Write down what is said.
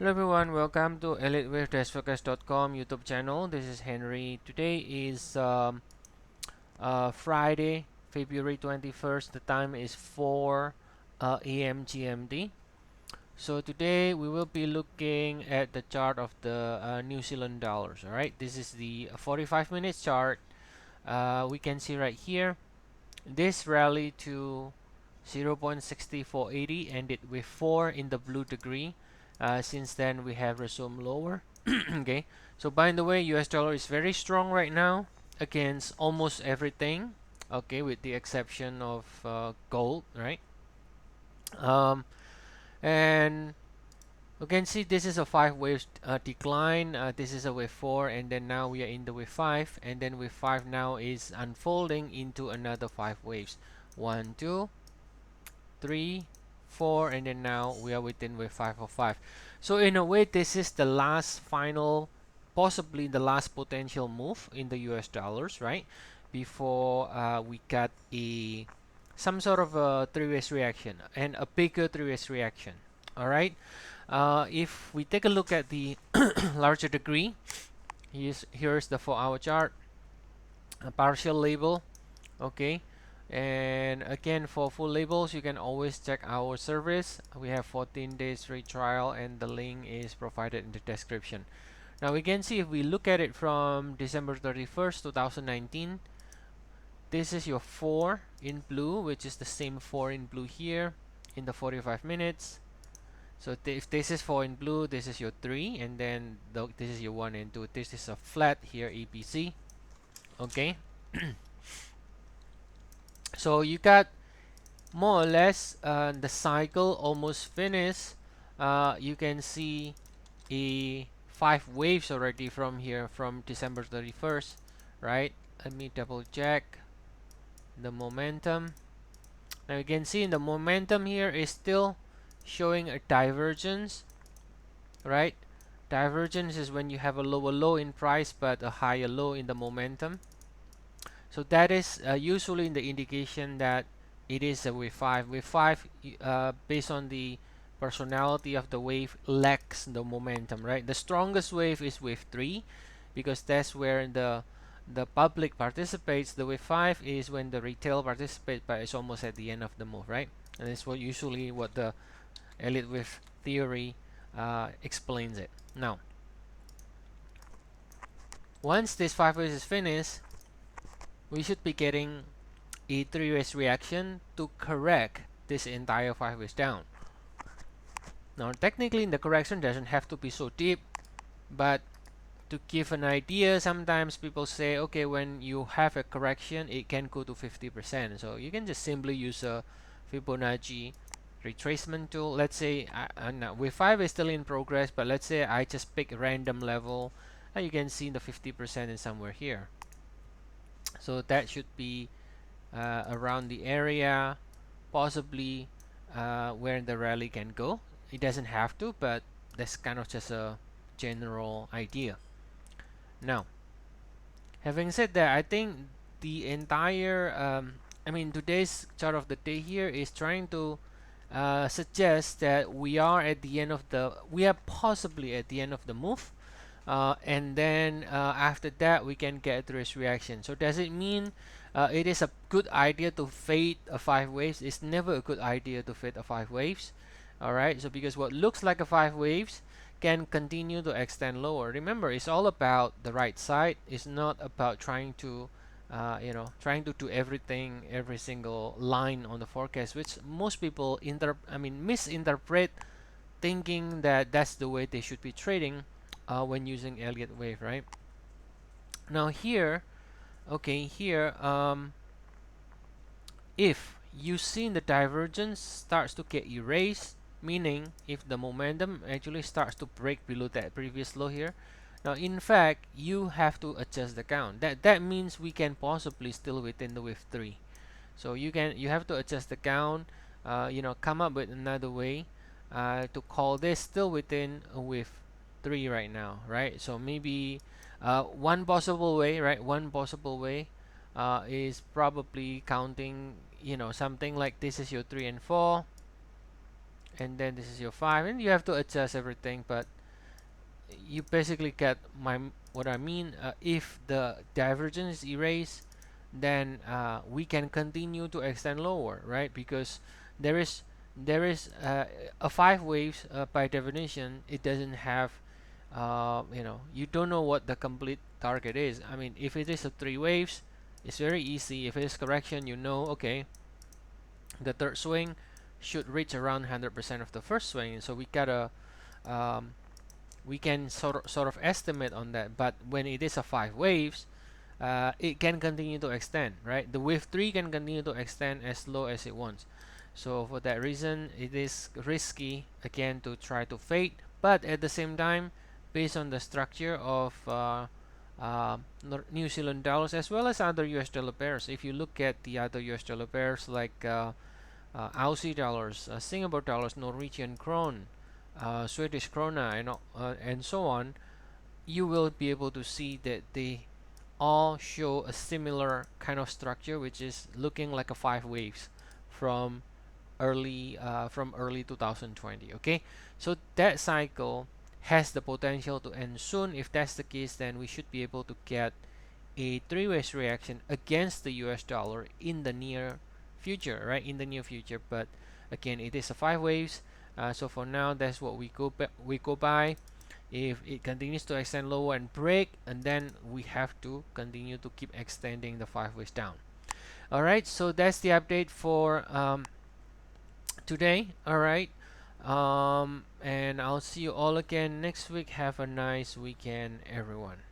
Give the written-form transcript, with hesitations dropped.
Hello everyone, welcome to Elliott Wave Focus.com YouTube channel. This is Henry. Today is Friday, February 21st. The time is 4 a.m. GMT. So today we will be looking at the chart of the New Zealand dollars. Alright, this is the 45 minutes chart. We can see right here, this rally to 0.6480 ended with 4 in the blue degree. Since then we have resumed lower. Okay, so by the way, US dollar is very strong right now against almost everything, okay, with the exception of gold, right? um, and you can see this is a 5 waves decline. This is a wave 4, and then now we are in the wave 5, and then wave 5 now is unfolding into another 5 waves. 1 2 3 4, and then now we are within wave 5 of 5. So in a way, this is the last final, possibly the last potential move in the US dollars, right? Before we got some sort of a three-ways reaction, and a bigger three-ways reaction. All right. If we take a look at the larger degree, here's the 4-hour chart, a partial label, okay. And again, for full labels, you can always check our service. We have 14 days free trial, and the link is provided in the description. Now we can see, if we look at it from December 31st 2019, this is your 4 in blue, which is the same 4 in blue here in the 45 minutes. So if this is 4 in blue, this is your 3, and then this is your 1 and 2. This is a flat here, EPC. Okay. So you got more or less the cycle almost finished. You can see a 5 waves already from here, from December 31st, right? Let me double check the momentum. Now you can see in the momentum here is still showing a divergence, right? Divergence is when you have a lower low in price but a higher low in the momentum. So that is usually in the indication that it is a wave 5. Wave 5, based on the personality of the wave, lacks the momentum, right? The strongest wave is wave 3, because that's where the public participates. The wave 5 is when the retail participates, but it's almost at the end of the move, right? And it's what usually what the Elliott Wave theory explains it. Now, once this 5 waves is finished, we should be getting a 3 waves reaction to correct this entire 5 waves down. Now technically the correction doesn't have to be so deep, but to give an idea, sometimes people say, okay, when you have a correction, it can go to 50%. So you can just simply use a Fibonacci retracement tool. Let's say now wave 5 is still in progress, but let's say I just pick a random level, and you can see the 50% is somewhere here. So that should be around the area, possibly where the rally can go. It doesn't have to, but that's kind of just a general idea. Now, having said that, I think the entire today's chart of the day here is trying to suggest that we are possibly at the end of the move, and then after that we can get through this reaction. So does it mean it is a good idea to fade a 5 waves? It's never a good idea to fade a 5 waves. Alright, so because what looks like a 5 waves can continue to extend lower. Remember, it's all about the right side. It's not about trying to do everything, every single line on the forecast, which most people misinterpret, thinking that that's the way they should be trading when using Elliott Wave, right? Now here, okay, here, if you see the divergence starts to get erased, meaning if the momentum actually starts to break below that previous low here, now in fact you have to adjust the count. That means we can possibly still within the wave 3. So you have to adjust the count, come up with another way to call this still within a wave 3 right now, right? So maybe one possible way, right? One possible way is probably counting, something like this is your 3 and 4, and then this is your 5, and you have to adjust everything, but you basically get what I mean. If the divergence is erased, then we can continue to extend lower, right? Because there is a 5 waves, by definition it doesn't have, you don't know what the complete target is. I mean, if it is a 3 waves, it's very easy. If it is correction, okay, the third swing should reach around 100% of the first swing, so um, we can sort of estimate on that. But when it is a 5 waves, it can continue to extend, right? The wave 3 can continue to extend as low as it wants. So for that reason, it is risky again to try to fade, but at the same time, based on the structure of New Zealand dollars as well as other US dollar pairs, if you look at the other US dollar pairs like Aussie dollars, Singapore dollars, Norwegian krone, Swedish krona, and so on, you will be able to see that they all show a similar kind of structure, which is looking like a 5 waves from early 2020. Okay, so that cycle has the potential to end soon. If that's the case, then we should be able to get a 3 waves reaction against the US dollar in the near future, right? In the near future, but again, it is a 5 waves. So for now, that's what we go by. If it continues to extend lower and break, and then we have to continue to keep extending the 5 waves down. All right, so that's the update for today. All right, and I'll see you all again next week. Have a nice weekend, everyone.